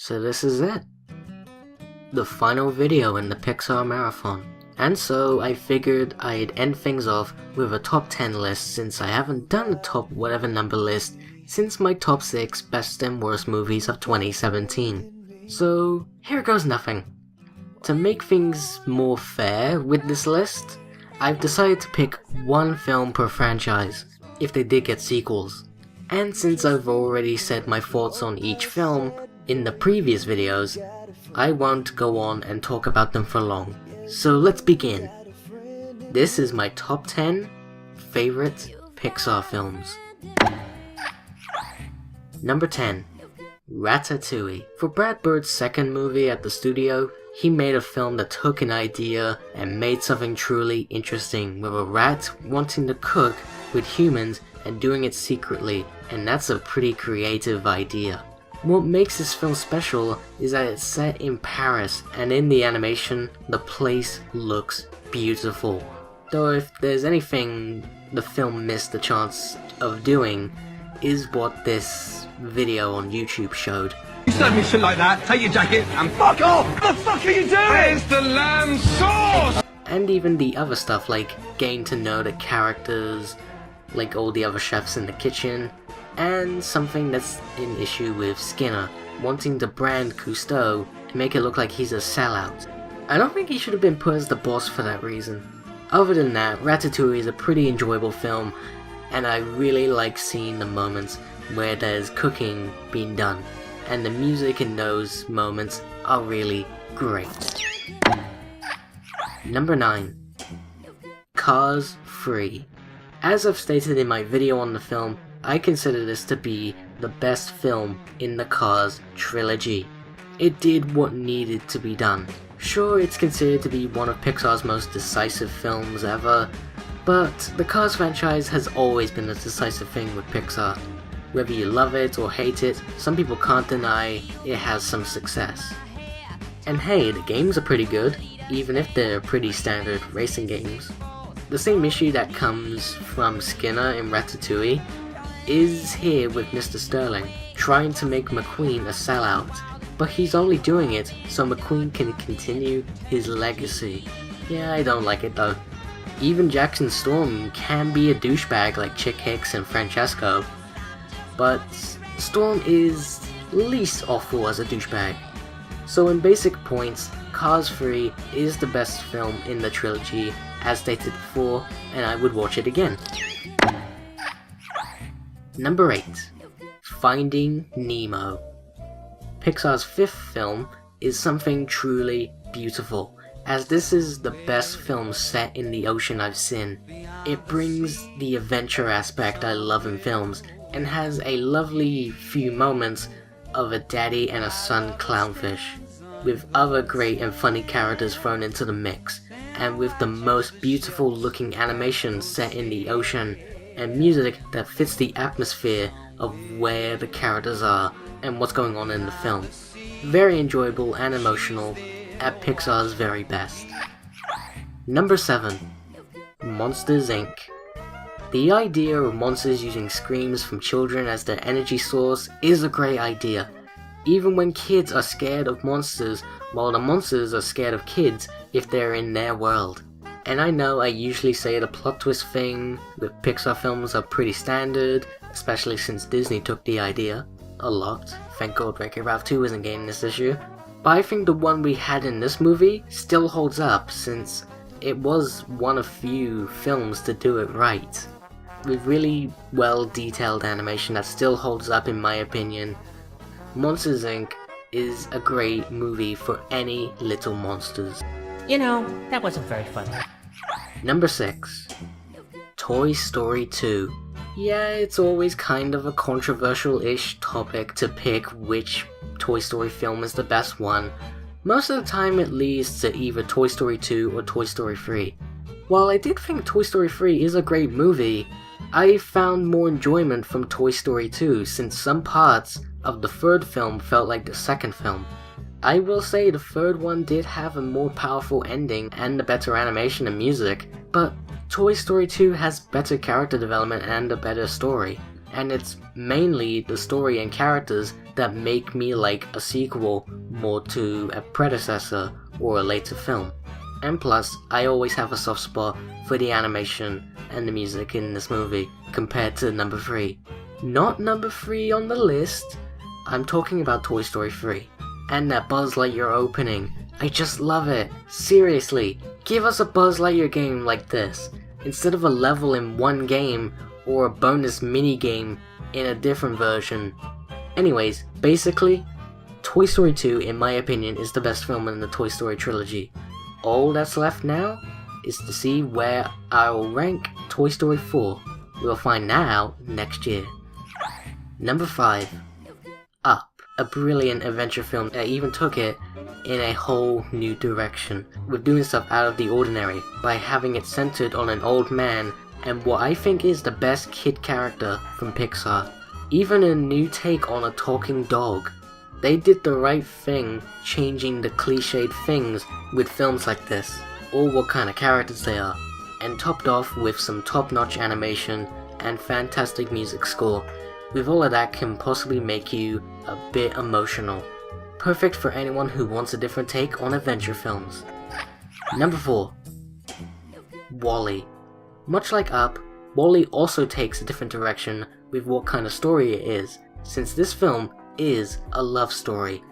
So this is it. The final video in the Pixar marathon. And so I figured I'd end things off with a top 10 list since I haven't done a top whatever number list since my top 6 best and worst movies of 2017. So here goes nothing. To make things more fair with this list, I've decided to pick one film per franchise, if they did get sequels. And since I've already said my thoughts on each film in the previous videos, I won't go on and talk about them for long. So let's begin. This is my top 10 favorite Pixar films. Number 10. Ratatouille. For Brad Bird's second movie at the studio, he made a film that took an idea and made something truly interesting with a rat wanting to cook with humans and doing it secretly, and that's a pretty creative idea. What makes this film special is that it's set in Paris, and in the animation, the place looks beautiful. Though if there's anything the film missed the chance of doing, is what this video on YouTube showed. You serve me shit like that, take your jacket and fuck off! What the fuck are you doing? Where's the lamb sauce? And even the other stuff like getting to know the characters, like all the other chefs in the kitchen, and something that's an issue with Skinner, wanting to brand Cousteau and make it look like he's a sellout. I don't think he should have been put as the boss for that reason. Other than that, Ratatouille is a pretty enjoyable film, and I really like seeing the moments where there's cooking being done, and the music in those moments are really great. Number 9. Cars 3. As I've stated in my video on the film, I consider this to be the best film in the Cars trilogy. It did what needed to be done. Sure, it's considered to be one of Pixar's most decisive films ever, but the Cars franchise has always been a decisive thing with Pixar. Whether you love it or hate it, some people can't deny it has some success. And hey, the games are pretty good, even if they're pretty standard racing games. The same issue that comes from Skinner in Ratatouille is here with Mr. Sterling, trying to make McQueen a sellout, but he's only doing it so McQueen can continue his legacy. Yeah, I don't like it though. Even Jackson Storm can be a douchebag like Chick Hicks and Francesco, but Storm is least awful as a douchebag. So in basic points, Cars 3 is the best film in the trilogy as stated before, and I would watch it again. Number 8. Finding Nemo. Pixar's 5th film is something truly beautiful, as this is the best film set in the ocean I've seen. It brings the adventure aspect I love in films, and has a lovely few moments of a daddy and a son clownfish, with other great and funny characters thrown into the mix, and with the most beautiful looking animation set in the ocean, and music that fits the atmosphere of where the characters are and what's going on in the film. Very enjoyable and emotional, at Pixar's very best. Number 7. Monsters Inc. The idea of monsters using screams from children as their energy source is a great idea. Even when kids are scared of monsters, while the monsters are scared of kids if they're in their world. And I know I usually say the plot twist thing with Pixar films are pretty standard, especially since Disney took the idea a lot. Thank God Wreck-It Ralph 2 isn't getting this issue. But I think the one we had in this movie still holds up since it was one of few films to do it right. With really well detailed animation that still holds up in my opinion. Monsters Inc. is a great movie for any little monsters. You know, that wasn't very funny. Number 6. Toy Story 2. Yeah, it's always kind of a controversial-ish topic to pick which Toy Story film is the best one. Most of the time it leads to either Toy Story 2 or Toy Story 3. While I did think Toy Story 3 is a great movie, I found more enjoyment from Toy Story 2 since some parts of the third film felt like the second film. I will say the third one did have a more powerful ending and a better animation and music, but Toy Story 2 has better character development and a better story. and it's mainly the story and characters that make me like a sequel more to a predecessor or a later film. And plus, I always have a soft spot for the animation and the music in this movie compared to number 3. Not number 3 on the list, I'm talking about Toy Story 3. And that Buzz Lightyear opening, I just love it. Seriously, give us a Buzz Lightyear game like this, instead of a level in one game or a bonus mini game in a different version. Anyways, basically, Toy Story 2 in my opinion is the best film in the Toy Story trilogy. All that's left now is to see where I'll rank Toy Story 4. We'll find that out next year. Number 5. Up. A brilliant adventure film that even took it in a whole new direction, with doing stuff out of the ordinary by having it centered on an old man and what I think is the best kid character from Pixar. Even a new take on a talking dog. They did the right thing changing the cliched things with films like this, or what kind of characters they are, and topped off with some top-notch animation and fantastic music score. With all of that can possibly make you a bit emotional. Perfect for anyone who wants a different take on adventure films. Number 4. WALL-E. Much like Up, WALL-E also takes a different direction with what kind of story it is, since this film is a love story.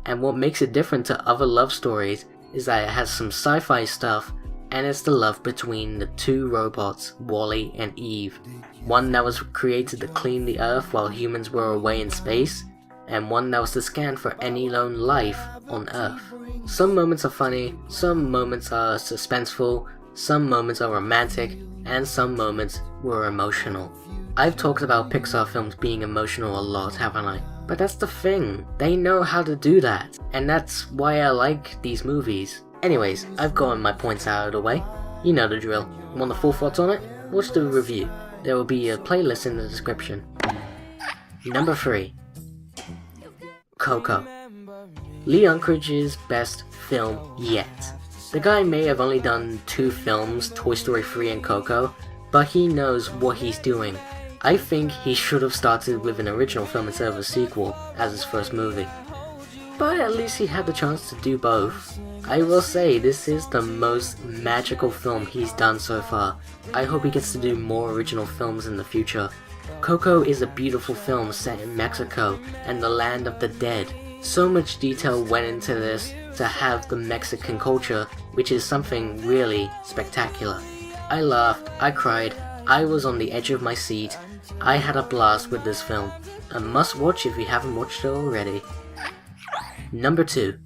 And what makes it different to other love stories is that it has some sci-fi stuff, and it's the love between the two robots, WALL-E and Eve. One that was created to clean the earth while humans were away in space, and one that was to scan for any lone life on Earth. Some moments are funny, some moments are suspenseful, some moments are romantic, and some moments were emotional. I've talked about Pixar films being emotional a lot, haven't I? But that's the thing, they know how to do that, and that's why I like these movies. Anyways, I've gotten my points out of the way. You know the drill. Want the full thoughts on it? Watch the review. There will be a playlist in the description. Number 3. Coco. Lee Unkrage's best film yet. The guy may have only done 2 films, Toy Story 3 and Coco, but he knows what he's doing. I think he should have started with an original film instead of a sequel as his first movie. But at least he had the chance to do both. I will say this is the most magical film he's done so far. I hope he gets to do more original films in the future. Coco is a beautiful film set in Mexico and the land of the dead. So much detail went into this to have the Mexican culture, which is something really spectacular. I laughed, I cried, I was on the edge of my seat. I had a blast with this film. A must watch if you haven't watched it already. Number 2.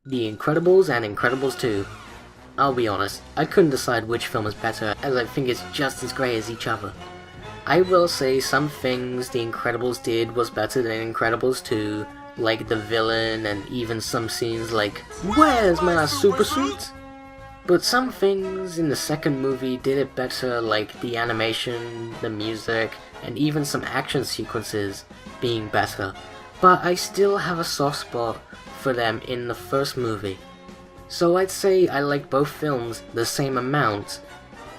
The Incredibles and Incredibles 2. I'll be honest, I couldn't decide which film is better as I think it's just as great as each other. I will say some things The Incredibles did was better than Incredibles 2, like the villain and even some scenes like, "Where's my super suit?" But some things in the second movie did it better, like the animation, the music, and even some action sequences being better. But I still have a soft spot for them in the first movie. So I'd say I like both films the same amount.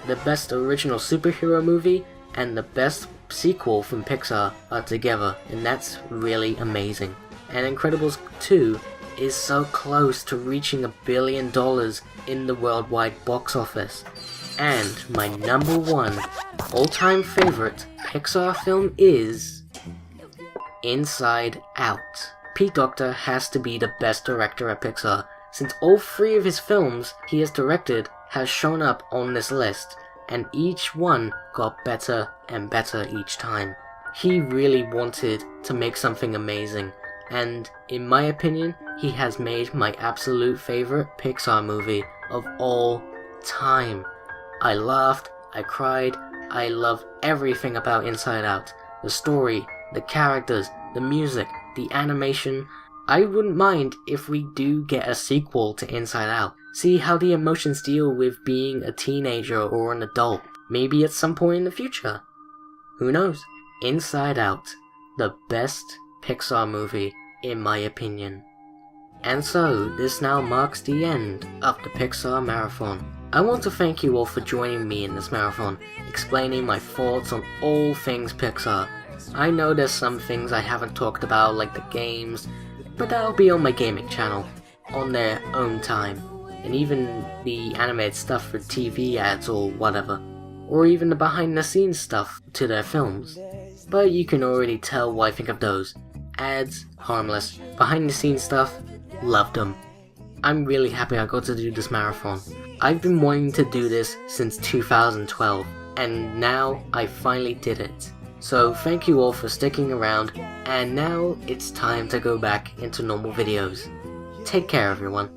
The best original superhero movie and the best sequel from Pixar are together, and that's really amazing. And Incredibles 2 is so close to reaching $1 billion in the worldwide box office. And my number 1 all-time favorite Pixar film is Inside Out. Pete Docter has to be the best director at Pixar, since all 3 of his films he has directed has shown up on this list, and each one got better and better each time. He really wanted to make something amazing, and in my opinion, he has made my absolute favorite Pixar movie of all time. I laughed, I cried, I love everything about Inside Out. The story, the characters, the music, the animation. I wouldn't mind if we do get a sequel to Inside Out. See how the emotions deal with being a teenager or an adult. Maybe at some point in the future. Who knows? Inside Out. The best Pixar movie, in my opinion. And so, this now marks the end of the Pixar Marathon. I want to thank you all for joining me in this marathon, explaining my thoughts on all things Pixar. I know there's some things I haven't talked about, like the games, but that'll be on my gaming channel, on their own time, and even the animated stuff for TV ads or whatever, or even the behind the scenes stuff to their films. But you can already tell what I think of those. Ads, harmless. Behind the scenes stuff, loved them. I'm really happy I got to do this marathon. I've been wanting to do this since 2012, and now I finally did it. So thank you all for sticking around, and now it's time to go back into normal videos. Take care, everyone.